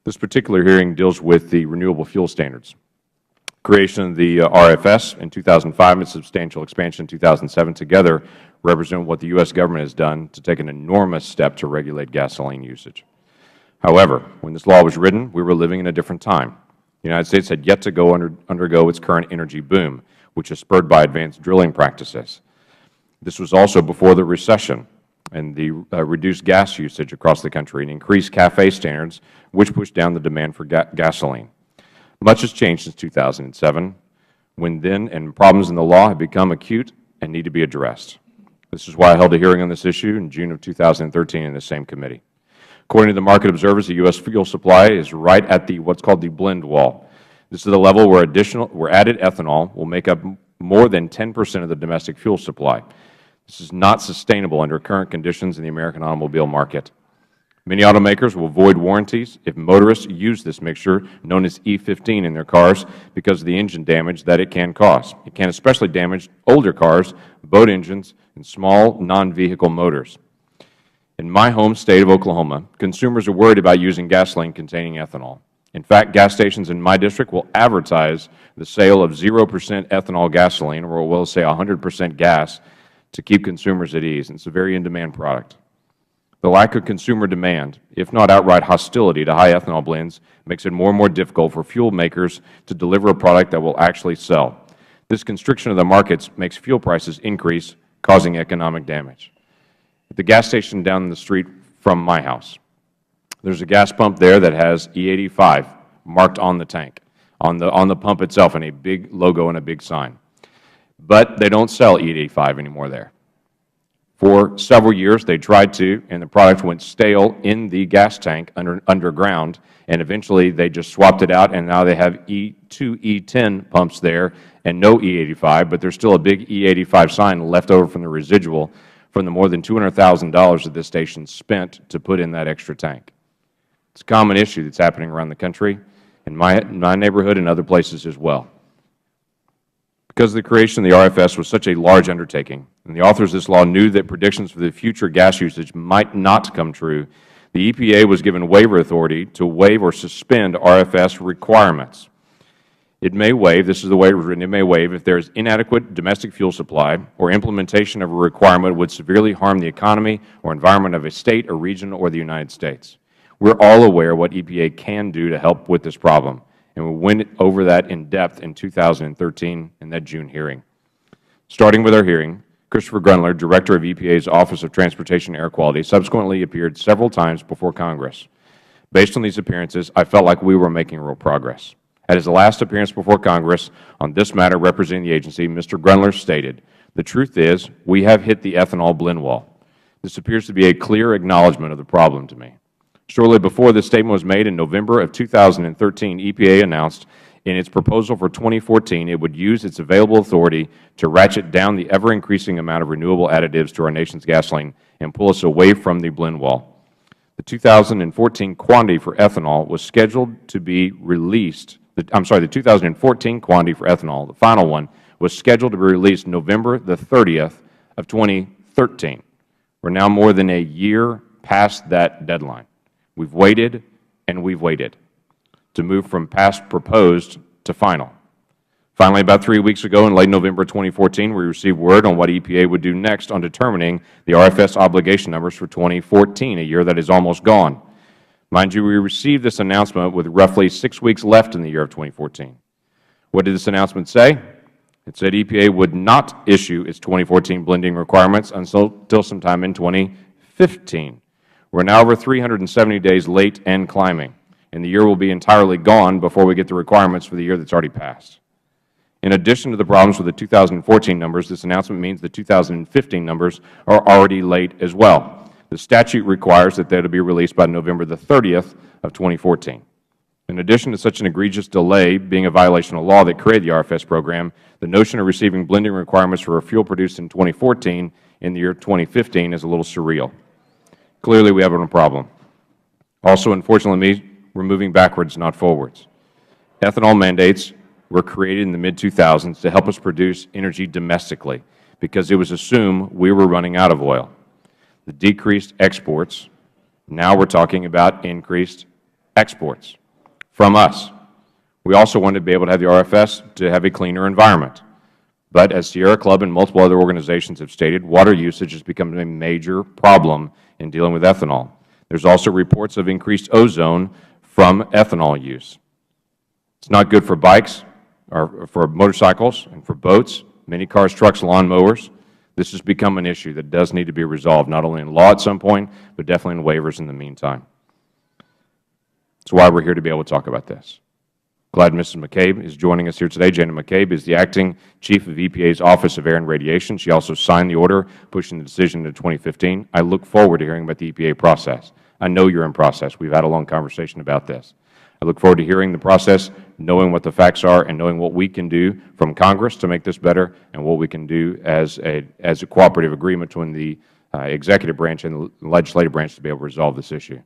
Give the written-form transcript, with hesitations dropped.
This particular hearing deals with the Renewable Fuel Standards. Creation of the RFS in 2005 and substantial expansion in 2007 together represent what the U.S. government has done to take an enormous step to regulate gasoline usage. However, when this law was written, we were living in a different time. The United States had yet to undergo its current energy boom, which is spurred by advanced drilling practices. This was also before the recession and the reduced gas usage across the country and increased CAFE standards, which pushed down the demand for gasoline. Much has changed since 2007, when then problems in the law have become acute and need to be addressed. This is why I held a hearing on this issue in June of 2013 in the same committee. According to the market observers, the U.S. fuel supply is right at what's called the blend wall. This is the level where added ethanol will make up more than 10% of the domestic fuel supply. This is not sustainable under current conditions in the American automobile market. Many automakers will void warranties if motorists use this mixture, known as E15, in their cars because of the engine damage that it can cause. It can especially damage older cars, boat engines, and small non-vehicle motors. In my home state of Oklahoma, consumers are worried about using gasoline containing ethanol. In fact, gas stations in my district will advertise the sale of 0% ethanol gasoline, or will say 100% gas, to keep consumers at ease. And it's a very in-demand product. The lack of consumer demand, if not outright hostility to high ethanol blends, makes it more and more difficult for fuel makers to deliver a product that will actually sell. This constriction of the markets makes fuel prices increase, causing economic damage. At the gas station down the street from my house, there's a gas pump there that has E85 marked on the tank, on the pump itself, and a big logo and a big sign. But they don't sell E85 anymore there. For several years, they tried to, and the product went stale in the gas tank underground, and eventually they just swapped it out, and now they have two E10 pumps there and no E85, but there's still a big E85 sign left over from the residual from the more than $200,000 that this station spent to put in that extra tank. It's a common issue that's happening around the country, in my neighborhood and other places as well. Because the creation of the RFS was such a large undertaking, and the authors of this law knew that predictions for the future gas usage might not come true, the EPA was given waiver authority to waive or suspend RFS requirements. It may waive, this is the way it was written, it may waive if there is inadequate domestic fuel supply or implementation of a requirement would severely harm the economy or environment of a state or region or the United States. We are all aware what EPA can do to help with this problem, and we went over that in depth in 2013 in that June hearing. Starting with our hearing, Christopher Grundler, Director of EPA's Office of Transportation and Air Quality, subsequently appeared several times before Congress. Based on these appearances, I felt like we were making real progress. At his last appearance before Congress on this matter representing the agency, Mr. Grundler stated, "The truth is, we have hit the ethanol blend wall." This appears to be a clear acknowledgment of the problem to me. Shortly before this statement was made in November of 2013, EPA announced in its proposal for 2014 it would use its available authority to ratchet down the ever-increasing amount of renewable additives to our nation's gasoline and pull us away from the blend wall. The 2014 quantity for ethanol was scheduled to be released. The 2014 quantity for ethanol, the final one, was scheduled to be released November the 30th of 2013. We're now more than a year past that deadline. We've waited and we've waited to move from past proposed to final. Finally, about 3 weeks ago in late November 2014, we received word on what EPA would do next on determining the RFS obligation numbers for 2014, a year that is almost gone. Mind you, we received this announcement with roughly 6 weeks left in the year of 2014. What did this announcement say? It said EPA would not issue its 2014 blending requirements until sometime in 2015. We're now over 370 days late and climbing, and the year will be entirely gone before we get the requirements for the year that's already passed. In addition to the problems with the 2014 numbers, this announcement means the 2015 numbers are already late as well. The statute requires that they be released by November the 30th of 2014. In addition to such an egregious delay being a violation of law that created the RFS program, the notion of receiving blending requirements for a fuel produced in 2014 in the year 2015 is a little surreal. Clearly, we have a problem. Also, unfortunately, we're moving backwards, not forwards. Ethanol mandates were created in the mid-2000s to help us produce energy domestically because it was assumed we were running out of oil. The decreased exports, now we're talking about increased exports. from us. We also wanted to be able to have the RFS to have a cleaner environment. But as Sierra Club and multiple other organizations have stated, water usage has become a major problem in dealing with ethanol. There's also reports of increased ozone from ethanol use. It's not good for bikes, or for motorcycles, and for boats, many cars, trucks, lawn mowers. This has become an issue that does need to be resolved, not only in law at some point, but definitely in waivers in the meantime. That's why we're here to be able to talk about this. Glad Mrs. McCabe is joining us here today. Janet McCabe is the Acting Chief of EPA's Office of Air and Radiation. She also signed the order pushing the decision into 2015. I look forward to hearing about the EPA process. I know you're in process. We've had a long conversation about this. I look forward to hearing the process, knowing what the facts are, and knowing what we can do from Congress to make this better, and what we can do as a cooperative agreement between the executive branch and the legislative branch to be able to resolve this issue.